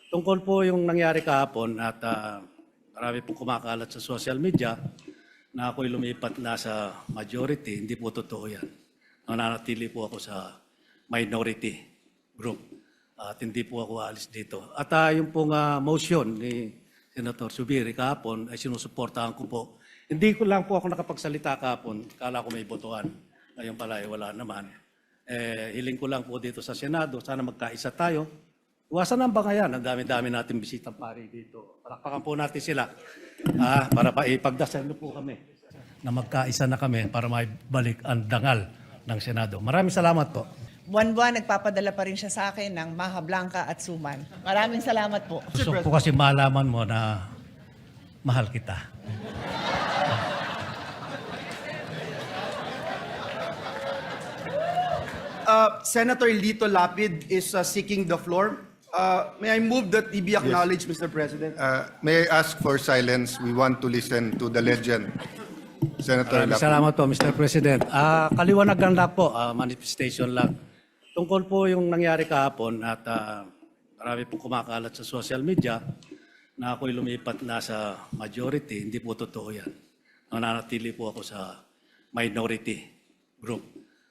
Tungkol po yung nangyari kahapon at marami pong kumakalat sa social media na ako'y lumipat na sa majority, hindi po totoo yan. Nananatili po ako sa minority group at hindi po ako aalis dito. At yung pong motion ni Senator Zubiri kahapon ay sinusuportahan ko po. Hindi ko lang po ako nakapagsalita kahapon, kala ko may botohan. Ngayon pala wala naman. Hiling ko lang po dito sa Senado, sana magkaisa tayo. Iwasan ang bangayan, ang dami-dami natin bisitang pari dito. Palakpakan po natin sila para ipagdasal po kami na magkaisa na kami para maibalik ang dangal ng Senado. Maraming salamat po. Buwan-buwan, nagpapadala pa rin siya sa akin ng Maha Blanca at Suman. Maraming salamat po. Gusto ko kasi malaman mo na mahal kita. Senator Lito Lapid is seeking the floor. May I move that he be acknowledged, Mr. President? May I ask for silence? We want to listen to the legend. Senator Maraming Lapid. salamat po, Mr. President. Kaliwanagan lang po, manifestation lang. Tungkol po yung nangyari kahapon at marami pong kumakalat sa social media na ako'y lumipat na sa majority, hindi po totoo yan. Nananatili po ako sa minority group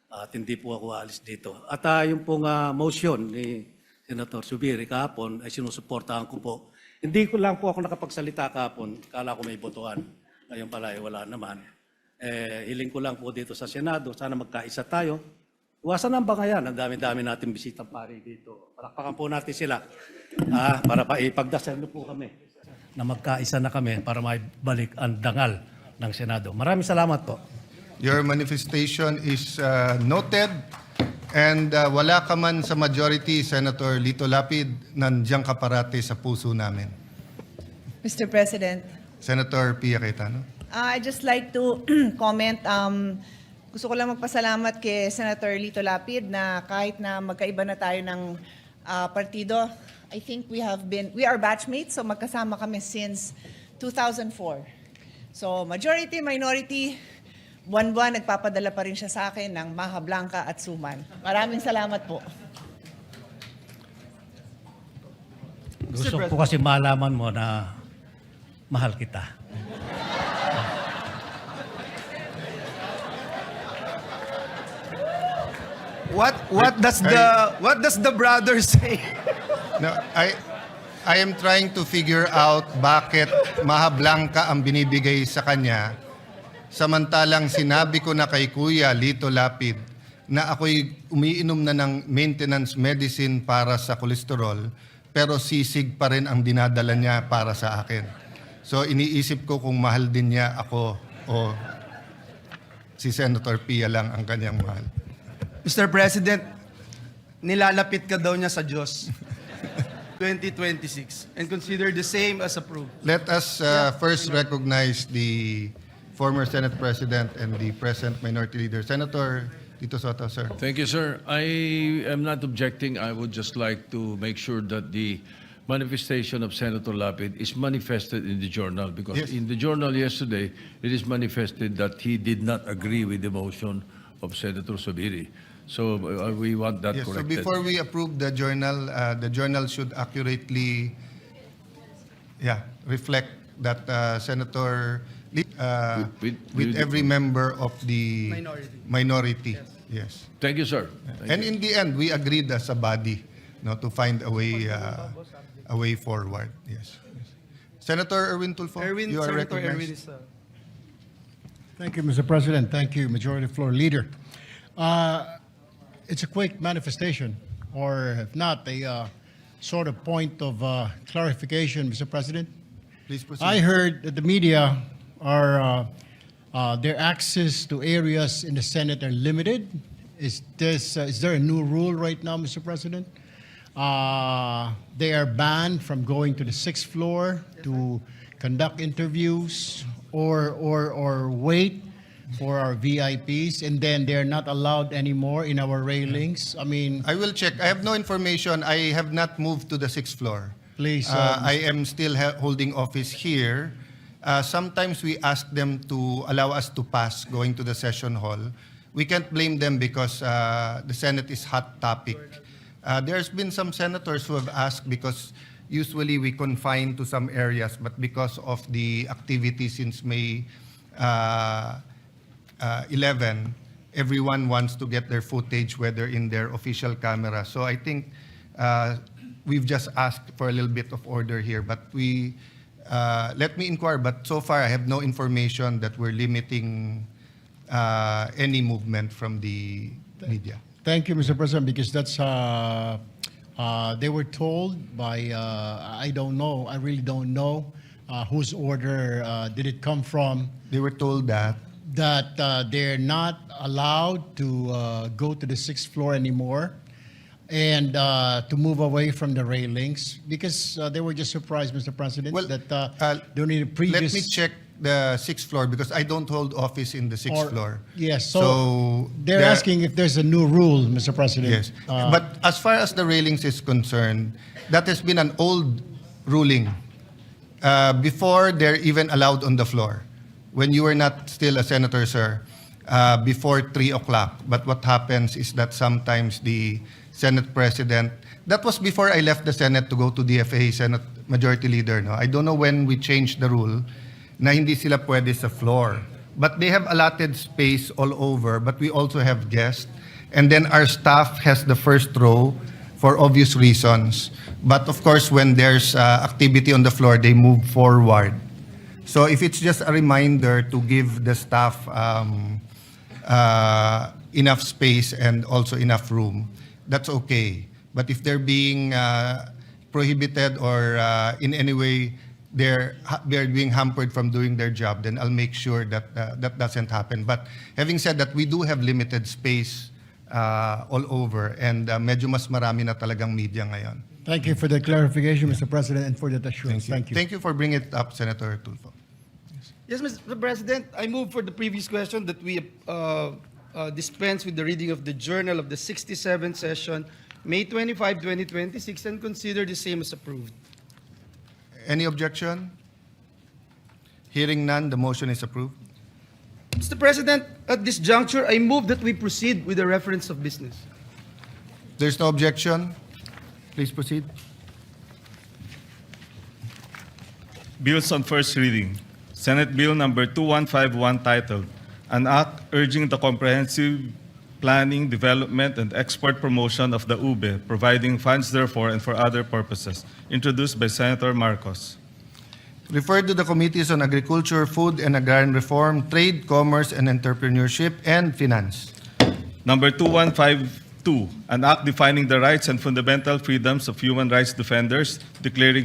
at hindi po ako aalis dito. At yung pong motion ni Senator Zubiri kahapon ay sinusuportahan ko po. Hindi ko lang po ako nakapagsalita kahapon, kala ko may botohan. Ngayon pala wala naman. Hiling ko lang po dito sa Senado, sana magkaisa tayo. Iwasan ang bangayan, ang dami-dami natin bisitang pari dito. Palakpakan po natin sila para ipagdasal po kami na magkaisa na kami para maibalik ang dangal ng Senado. Maraming salamat po. Your manifestation is noted and wala ka man sa majority, Senator Lito Lapid, nandiyan ka parati sa puso namin. Mr. President, Senator Pia Cayetano. I'd just like to comment. Gusto ko lang magpasalamat kay Senator Lito Lapid na kahit na magkaiba na tayo ng partido, I think we are batchmates, so magkasama kami since 2004. So majority, minority, buwan-buwan nagpapadala pa rin siya sa akin ng Maha Blanca at Suman. Maraming salamat po. Gusto ko kasi malaman mo na mahal kita. What does the brother say? No, I am trying to figure out bakit Maha Blanca ang binibigay sa kanya samantalang sinabi ko na kay Kuya Lito Lapid na ako'y umiinom na ng maintenance medicine para sa kolesterol pero sisig pa rin ang dinadala niya para sa akin. So iniisip ko kung mahal din niya ako o si Senator Pia lang ang kanyang mahal. Mr. President, nilalapit ka daw niya sa Diyos. 2026 and consider the same as approved. Let us first recognize the former Senate President and the present Minority Leader. Senator Tito Soto, sir. Thank you, sir. I am not objecting. I would just like to make sure that the manifestation of Senator Lapid is manifested in the journal because Yes. in the journal yesterday, it is manifested that he did not agree with the motion of Senator Zubiri. So we want that Yes, so corrected. before we approve the journal should accurately reflect that Senator with every member of the minority. Yes. Thank you, sir. And in the end, we agreed as a body to find a way forward. Yes. Senator Erwin Tulfo, you are Senator Erwin recognized. Thank you, Mr. President. Thank you, Majority Floor Leader. It's a quick manifestation, or if not, a sort of point of clarification, Mr. President. Please proceed. I heard that the media are their access to areas in the Senate are limited. Is there a new rule right now, Mr. President? They are banned from going to the sixth floor to conduct interviews or wait for our VIPs, and then they're not allowed anymore in our railings. I mean, I will check. I have no information. I have not moved to the sixth floor. please. I am still holding office here. Sometimes we ask them to allow us to pass going to the session hall. We can't blame them because the Senate is hot topic. There's been some senators who have asked because usually we confine to some areas, but because of the activity since May 11, everyone wants to get their footage, whether in their official camera. So I think we've just asked for a little bit of order here, but let me inquire, but so far I have no information that we're limiting any movement from the media. Thank you, Mr. President, because that's, they were told by, I don't know, I really don't know whose order did it come from, They were told that that they're not allowed to go to the 6th floor anymore and to move away from the railings because they were just surprised, Mr. President, Well, that they need a previous... let me check the 6th floor because I don't hold office in the 6th floor. Yes, so they're asking if there's a new rule, Mr. President. Yes, but as far as the railings is concerned, that has been an old ruling. Before they're even allowed on the floor, when you were not still a senator, sir, before 3 o'clock. But what happens is that sometimes the Senate President, that was before I left the Senate to go to DFA, Senate Majority Leader. No? I don't know when we changed the rule na hindi sila pwede sa floor. But they have allotted space all over, but we also have guests. And then our staff has the first row for obvious reasons. But of course, when there's activity on the floor, they move forward. So if it's just a reminder to give the staff enough space and also enough room, that's okay. But if they're being prohibited or in any way they're being hampered from doing their job, then I'll make sure that that doesn't happen. But having said that, we do have limited space all over and medyo mas marami na talagang media ngayon. Thank you for the clarification, Mr. President, and for that assurance. Thank you. Thank you for bringing it up, Senator Tulfo. Yes, Mr. President, I move for the previous question that we dispense with the reading of the journal of the 67th session, May 25, 2026, and consider the same as approved. Any objection? Hearing none, the motion is approved. Mr. President, at this juncture, I move that we proceed with the reference of business. There's no objection. Please proceed. Bills on first reading. Senate Bill number 2151 titled, An Act Urging the Comprehensive Planning, Development, and Export Promotion of the UBE, providing funds therefore and for other purposes, introduced by Senator Marcos. Referred to the Committees on Agriculture, Food and Agrarian Reform, Trade, Commerce and Entrepreneurship, and Finance. Number 2152, an act defining the rights and fundamental freedoms of human rights defenders, declaring